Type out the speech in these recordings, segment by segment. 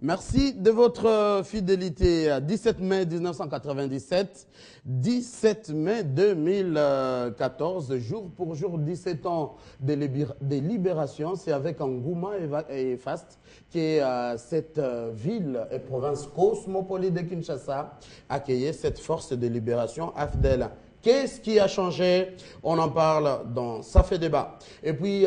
Merci de votre fidélité. 17 mai 1997, 17 mai 2014, jour pour jour, 17 ans de libération. C'est avec Ngouma et Fast, qui est cette ville et province cosmopolite de Kinshasa, accueillait cette force de libération AFDEL. Qu'est-ce qui a changé? On en parle dans Ça fait débat. Et puis,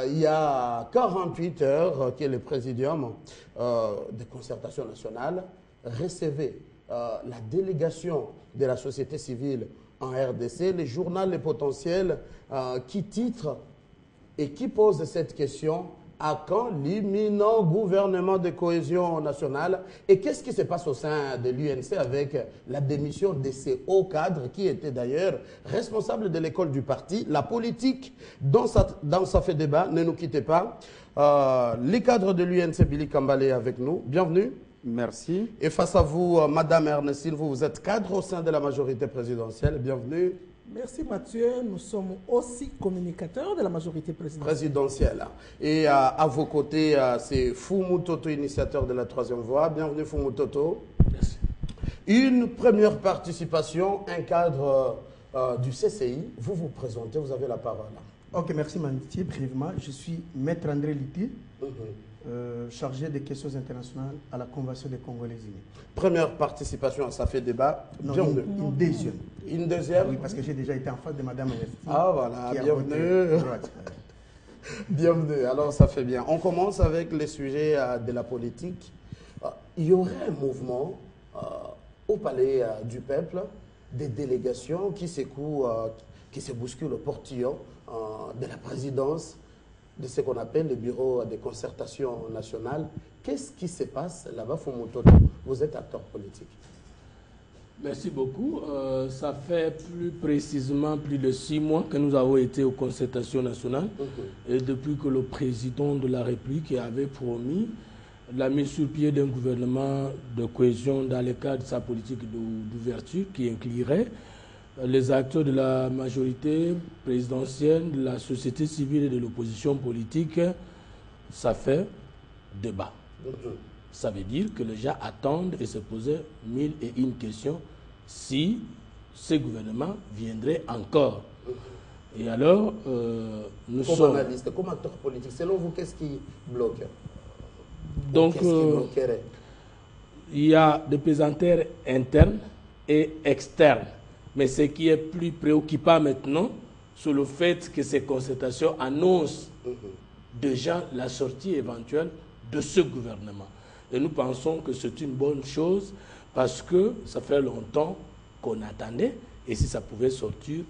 il y a 48 heures, qui est le présidium de concertation nationale, recevait la délégation de la société civile en RDC, le journal Les Potentiels, qui titre et qui pose cette question: à quand l'imminent gouvernement de cohésion nationale? Et qu'est-ce qui se passe au sein de l'UNC avec la démission de ces hauts cadres qui étaient d'ailleurs responsables de l'école du parti? La politique, dans ça fait débat, ne nous quittez pas. Les cadres de l'UNC, Billy Kambale est avec nous. Bienvenue. Merci. Et face à vous, Madame Ernestine, vous êtes cadre au sein de la majorité présidentielle. Bienvenue. Merci Mathieu, nous sommes aussi communicateurs de la majorité présidentielle. Et à vos côtés, c'est Fumu Toto, initiateur de la troisième voie. Bienvenue Fumu Toto. Merci. Une première participation, un cadre du CCI. Vous vous présentez, vous avez la parole. Ok, merci Manitié. Brièvement, je suis Maître André Liti, chargé des questions internationales à la Convention des Congolais unis. Première participation, ça fait débat. Non, une deuxième. Une deuxième? Oui, parce que j'ai déjà été en face de Madame Ernestine. Ah voilà, bienvenue. Bienvenue, alors ça fait bien. On commence avec les sujets de la politique. Il y aurait un mouvement au palais du peuple, des délégations qui secouent, qui se bousculent au portillon de la présidence, de ce qu'on appelle le bureau de concertation nationale. Qu'est-ce qui se passe là-bas, Fumototo? Vous êtes acteur politique. Merci beaucoup. Ça fait plus précisément plus de 6 mois que nous avons été aux concertations nationales. Et depuis que le président de la République avait promis la mise sur pied d'un gouvernement de cohésion dans le cadre de sa politique d'ouverture qui inclurait les acteurs de la majorité présidentielle, de la société civile et de l'opposition politique, ça fait débat. Ça veut dire que les gens attendent et se posaient 1001 questions si ce gouvernement viendrait encore. Et alors, nous comme sommes... analyste, comme acteur politique, selon vous, qu'est-ce qui bloque? Donc, qu'est-ce qui bloquerait? Il y a des pesanteurs internes et externes. Mais ce qui est plus préoccupant maintenant, c'est le fait que ces concertations annoncent déjà la sortie éventuelle de ce gouvernement. Et nous pensons que c'est une bonne chose parce que ça fait longtemps qu'on attendait et si ça pouvait sortir,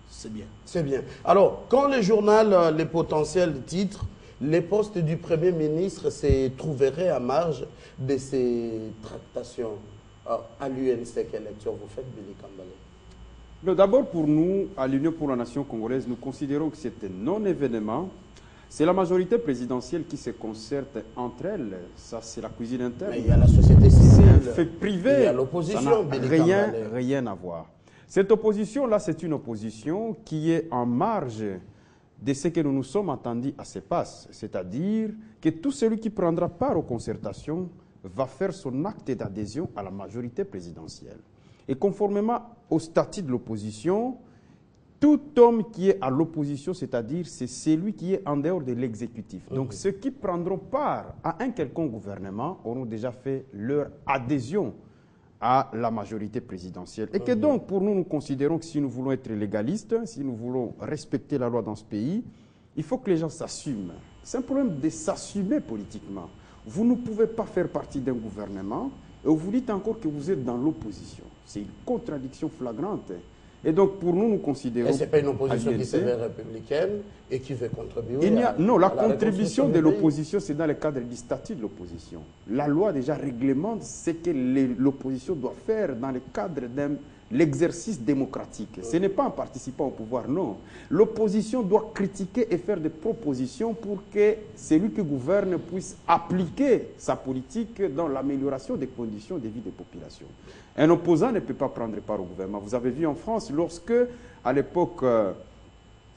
c'est bien. C'est bien. Alors, quand le journal Les Potentiels titre « Les postes du Premier ministre se trouveraient à marge de ces tractations », à l'UNC, quelle lecture vous faites, Billy Kambale? D'abord, pour nous, à l'Union pour la Nation congolaise, nous considérons que c'est un non-événement. C'est la majorité présidentielle qui se concerte entre elles. Ça, c'est la cuisine interne. Mais il y a la société civile. C'est un fait privé. Il y a l'opposition. Ça n'a rien à voir. Cette opposition-là, c'est une opposition qui est en marge de ce que nous nous sommes attendus à ce passe. C'est-à-dire que tout celui qui prendra part aux concertations va faire son acte d'adhésion à la majorité présidentielle. Et conformément au statut de l'opposition, tout homme qui est à l'opposition, c'est-à-dire c'est celui qui est en dehors de l'exécutif. Donc ceux qui prendront part à un quelconque gouvernement auront déjà fait leur adhésion à la majorité présidentielle. Et que donc, pour nous, nous considérons que si nous voulons être légalistes, si nous voulons respecter la loi dans ce pays, il faut que les gens s'assument. C'est un problème de s'assumer politiquement. Vous ne pouvez pas faire partie d'un gouvernement et vous dites encore que vous êtes dans l'opposition. C'est une contradiction flagrante. Et donc, pour nous, nous considérons... Et ce n'est pas une opposition qui se veut républicaine et qui veut contribuer Non, la contribution de l'opposition, c'est dans le cadre du statut de l'opposition. La loi déjà réglemente ce que l'opposition doit faire dans le cadre de l'exercice démocratique. Ce n'est pas en participant au pouvoir, non. L'opposition doit critiquer et faire des propositions pour que celui qui gouverne puisse appliquer sa politique dans l'amélioration des conditions de vie des populations. Un opposant ne peut pas prendre part au gouvernement. Vous avez vu en France, lorsque, à l'époque,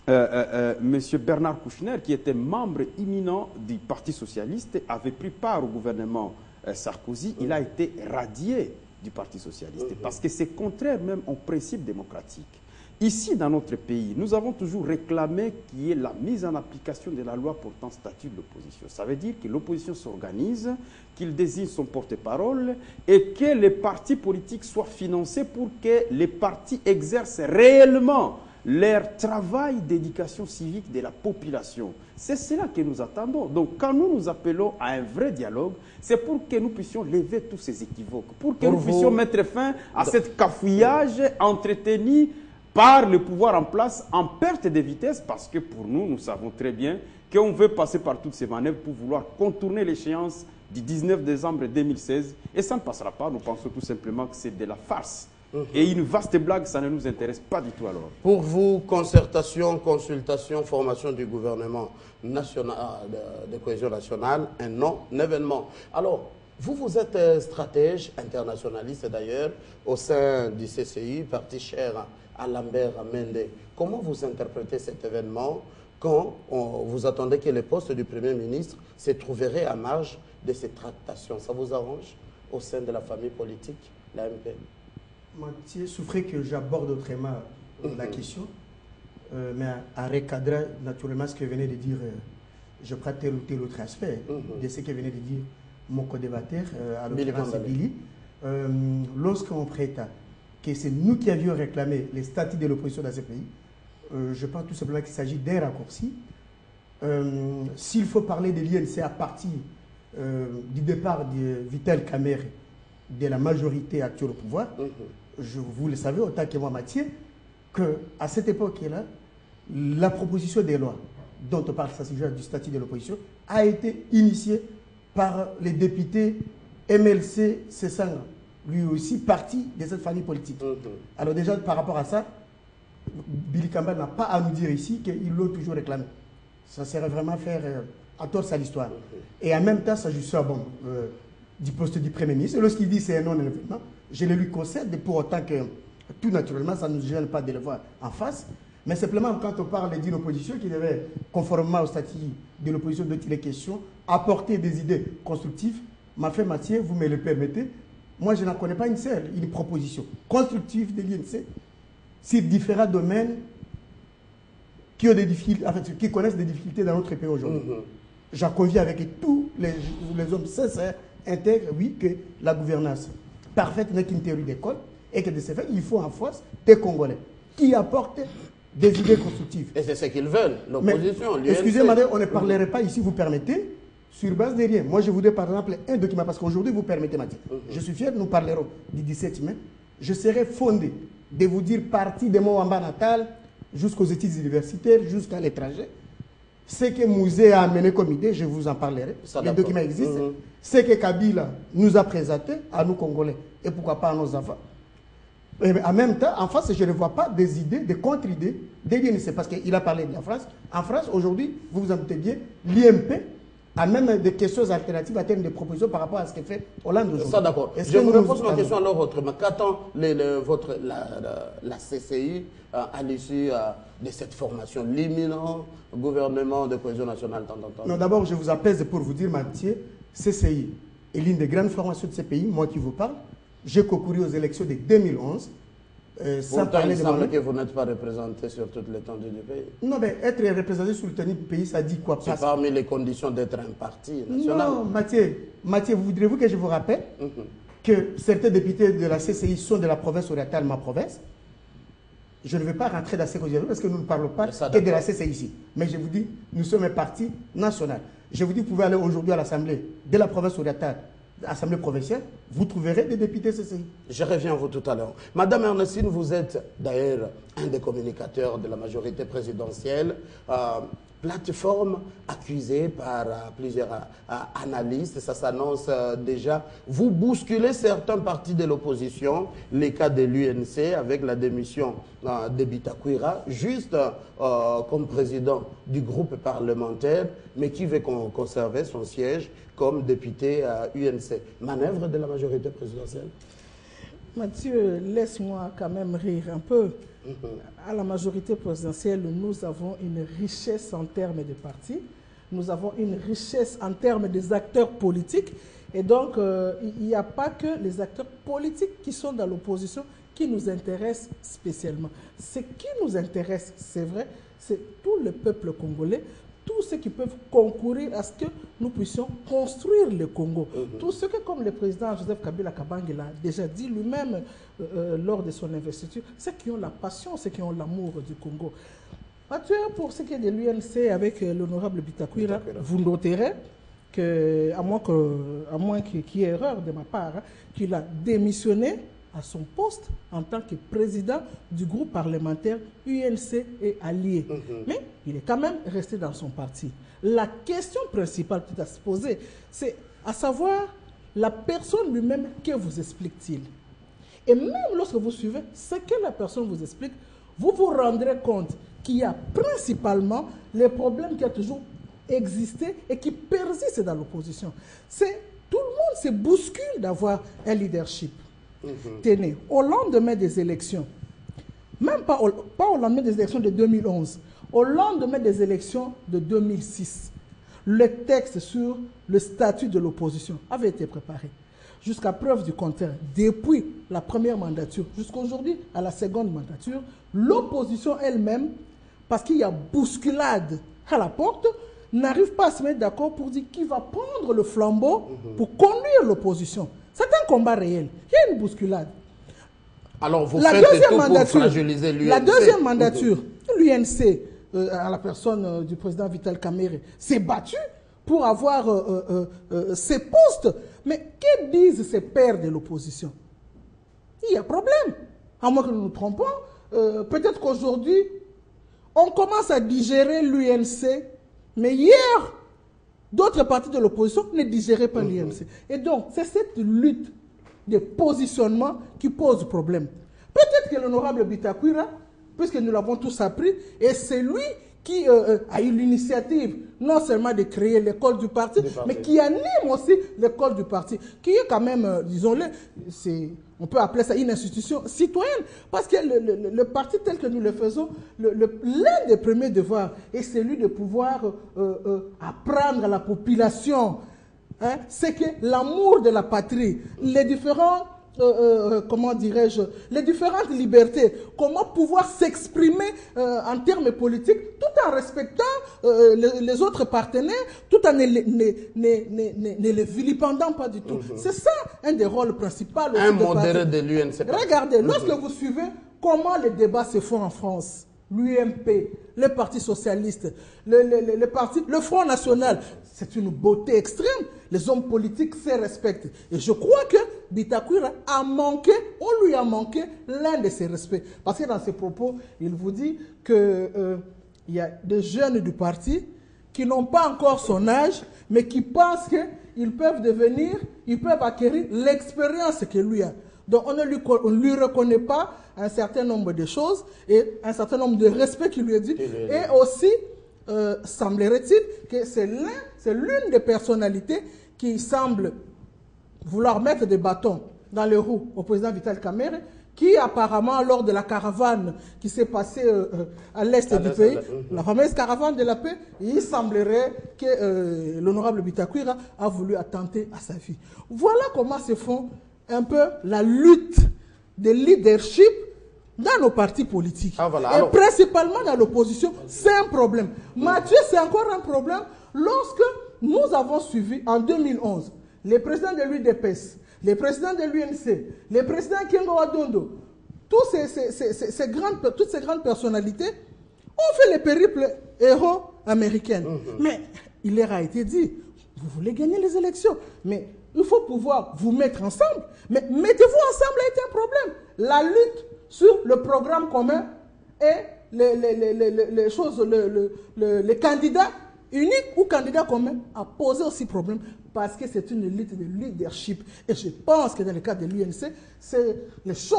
M. Bernard Kouchner, qui était membre imminent du Parti socialiste, avait pris part au gouvernement Sarkozy, il a été radié du Parti socialiste, parce que c'est contraire même au principe démocratique. Ici, dans notre pays, nous avons toujours réclamé qu'il y ait la mise en application de la loi portant statut de l'opposition. Ça veut dire que l'opposition s'organise, qu'il désigne son porte-parole et que les partis politiques soient financés pour que les partis exercent réellement leur travail d'éducation civique de la population. C'est cela que nous attendons. Donc, quand nous nous appelons à un vrai dialogue, c'est pour que nous puissions lever tous ces équivoques, pour que nous puissions mettre fin à cette cafouillage entretenu par le pouvoir en place en perte de vitesse, parce que pour nous, nous savons très bien qu'on veut passer par toutes ces manœuvres pour vouloir contourner l'échéance du 19 décembre 2016. Et ça ne passera pas. Nous pensons tout simplement que c'est de la farce. Et une vaste blague, ça ne nous intéresse pas du tout alors. Pour vous, concertation, consultation, formation du gouvernement national, de cohésion nationale, un non-événement. Alors, vous êtes stratège, internationaliste d'ailleurs, au sein du CCI, parti cher à Lambert Mende. Comment vous interprétez cet événement quand vous attendez que le poste du Premier ministre se trouverait à marge de ces tractations? Ça vous arrange au sein de la famille politique, l'AMP? Mathieu souffrait que j'aborde autrement la question, mais à recadrer naturellement ce que venait de dire, je prends tel ou tel autre aspect de ce que venait de dire mon co-débatteur, à l'occurrence Billy. Lorsqu'on prête que c'est nous qui avions réclamé les statuts de l'opposition dans ce pays, je pense tout simplement qu'il s'agit d'un raccourci. S'il faut parler de l'INC à partir du départ de Vital Kamerhe, de la majorité actuelle au pouvoir, vous le savez autant que moi, Mathieu, qu'à cette époque-là, la proposition des lois dont on parle, ça s'agit du statut de l'opposition, a été initiée par les députés MLC Sessanga, lui aussi parti de cette famille politique. Alors déjà, par rapport à ça, Billy Campbell n'a pas à nous dire ici qu'ils l'ont toujours réclamé. Ça serait vraiment faire à tort à l'histoire. Et en même temps, s'agissant du poste du Premier ministre, lorsqu'il dit c'est un non-événement, je le lui concède, pour autant que tout naturellement, ça ne nous gêne pas de le voir en face. Mais simplement, quand on parle d'une opposition qui devait, conformément au statut de l'opposition dont il est question, apporter des idées constructives, ma fait Mathieu, vous me le permettez, moi je n'en connais pas une seule, une proposition constructive de l'INC sur différents domaines qui, ont des difficultés, en fait, qui connaissent des difficultés dans notre pays aujourd'hui. J'en conviens avec tous les hommes sincères, intègres, oui, que la gouvernance parfaite n'est qu'une théorie d'école et que de ce fait, il faut en force des Congolais qui apportent des idées constructives. Et c'est ce qu'ils veulent, l'opposition. Excusez-moi, on ne parlerait pas ici, vous permettez, sur base de rien. Moi, je voudrais par exemple un document, parce qu'aujourd'hui, vous permettez, Mathieu. Je suis fier, nous parlerons du 17 mai. Je serai fondé de vous dire, parti de mon Wamba natal jusqu'aux études universitaires, jusqu'à l'étranger. Ce que Mouzé a amené comme idée, je vous en parlerai. Les documents existent. Ce que Kabila nous a présenté à nous Congolais et pourquoi pas à nos enfants. Et en même temps, en face, je ne vois pas des idées, des contre-idées de l'INC, parce qu'il a parlé de la France. En France, aujourd'hui, vous vous en doutez bien, l'IMP a même des questions alternatives à termes de propositions par rapport à ce que fait Hollande aujourd'hui. Ça, d'accord. Je vous repose ma question alors autrement. Qu'attend la CCI à l'issue de cette formation, l'imminent gouvernement de cohésion nationale? Non, d'abord, je vous apaise pour vous dire, Mathieu, CCI est l'une des grandes formations de ce pays, moi qui vous parle. J'ai concouru aux élections de 2011. Sans parler de semble que vous n'êtes pas représenté sur toute l'étendue du pays. Non, mais être représenté sur l'étendue du pays, ça dit quoi? C'est parmi les conditions d'être un parti national. Non, Mathieu, voudrez-vous que je vous rappelle que certains députés de la CCI sont de la province orientale, ma province? Je ne veux pas rentrer dans ces questions parce que nous ne parlons pas que de la CCI ici. Mais je vous dis, nous sommes un parti national. Je vous dis, vous pouvez aller aujourd'hui à l'Assemblée de la province orientale, Assemblée provinciale, vous trouverez des députés CCI. Je reviens à vous tout à l'heure. Madame Ernestine, vous êtes d'ailleurs un des communicateurs de la majorité présidentielle. Plateforme accusée par plusieurs analystes, ça s'annonce déjà. Vous bousculez certains partis de l'opposition, les cas de l'UNC avec la démission de Bitakwira, juste comme président du groupe parlementaire, mais qui veut conserver son siège comme député UNC. Manœuvre de la majorité présidentielle? Mathieu, laisse-moi quand même rire un peu. À la majorité présidentielle, nous avons une richesse en termes de partis, nous avons une richesse en termes des acteurs politiques Et donc, il n'y a pas que les acteurs politiques qui sont dans l'opposition qui nous intéressent spécialement. Ce qui nous intéresse, c'est vrai, c'est tout le peuple congolais, tous ceux qui peuvent concourir à ce que nous puissions construire le Congo. Tous ceux que, comme le président Joseph Kabila Kabange l'a déjà dit lui-même lors de son investiture, ceux qui ont la passion, ceux qui ont l'amour du Congo. Mathieu, pour ce qui est de l'UNC avec l'honorable Bitakwira, vous noterez que, à moins qu'il y ait erreur de ma part, qu'il a démissionné à son poste en tant que président du groupe parlementaire UNC et alliés. Mais il est quand même resté dans son parti. La question principale peut-être à se poser, c'est à savoir la personne lui-même, que vous explique-t-il? Et même lorsque vous suivez ce que la personne vous explique, vous vous rendrez compte qu'il y a principalement les problèmes qui ont toujours existé et qui persistent dans l'opposition. Tout le monde se bouscule d'avoir un leadership. Tenez, au lendemain des élections, même pas au lendemain des élections de 2011, au lendemain des élections de 2006, le texte sur le statut de l'opposition avait été préparé. Jusqu'à preuve du contraire, depuis la première mandature jusqu'à aujourd'hui, à la seconde mandature, l'opposition elle-même, parce qu'il y a bousculade à la porte, n'arrive pas à se mettre d'accord pour dire qui va prendre le flambeau pour conduire l'opposition. C'est un combat réel. Il y a une bousculade. Alors, vous faites tout pour fragiliser l'UNC. La deuxième mandature, l'UNC, à la personne du président Vital Kamerhe, s'est battu pour avoir ces postes. Mais que disent ces pairs de l'opposition? Il y a problème. À moins que nous nous trompons, peut-être qu'aujourd'hui, on commence à digérer l'UNC, mais hier, d'autres partis de l'opposition ne digéraient pas l'UNC. Et donc, c'est cette lutte de positionnement qui pose problème. Peut-être que l'honorable Bitakwira, puisque nous l'avons tous appris, et c'est lui qui a eu l'initiative non seulement de créer l'école du parti, mais qui anime aussi l'école du parti, qui est quand même, disons-le, on peut appeler ça une institution citoyenne, parce que le parti tel que nous le faisons, l'un des premiers devoirs est celui de pouvoir apprendre à la population, hein, c'est que l'amour de la patrie, les différents comment dirais-je, les différentes libertés, comment pouvoir s'exprimer en termes politiques tout en respectant les autres partenaires, tout en ne les vilipendant pas du tout. C'est ça un des rôles principaux. Un modéré de l'UNC. Regardez, lorsque vous suivez comment les débats se font en France, l'UMP, le Parti Socialiste, le Front National, c'est une beauté extrême. Les hommes politiques se respectent. Et je crois que Bitakwira a manqué, on lui a manqué l'un de ses respects. Parce que dans ses propos, il vous dit qu'il y a des jeunes du parti qui n'ont pas encore son âge, mais qui pensent qu'ils peuvent devenir, ils peuvent acquérir l'expérience que lui a. Donc on ne lui reconnaît pas un certain nombre de choses et un certain nombre de respects qu'il lui a dit. Et aussi, semblerait-il que c'est l'une des personnalités qui semble vouloir mettre des bâtons dans les roues au président Vital Kamerhe, qui apparemment, lors de la caravane qui s'est passée à l'est du pays, la fameuse caravane de la paix, il semblerait que l'honorable Bitakwira a voulu attenter à sa vie. Voilà comment se font un peu la lutte de leadership dans nos partis politiques. Et principalement dans l'opposition, c'est un problème. Mathieu, c'est encore un problème lorsque nous avons suivi en 2011 les présidents de l'UDPS, les présidents de l'UNC, les présidents Kengo Adondo, toutes ces grandes personnalités ont fait les périples héros américains. Mais il leur a été dit, vous voulez gagner les élections, mais il faut pouvoir vous mettre ensemble. Mais mettez-vous ensemble a été un problème. La lutte sur le programme commun et les choses, les candidats uniques ou candidats communs a posé aussi problème parce que c'est une lutte de leadership. Et je pense que dans le cas de l'UNC, c'est les choses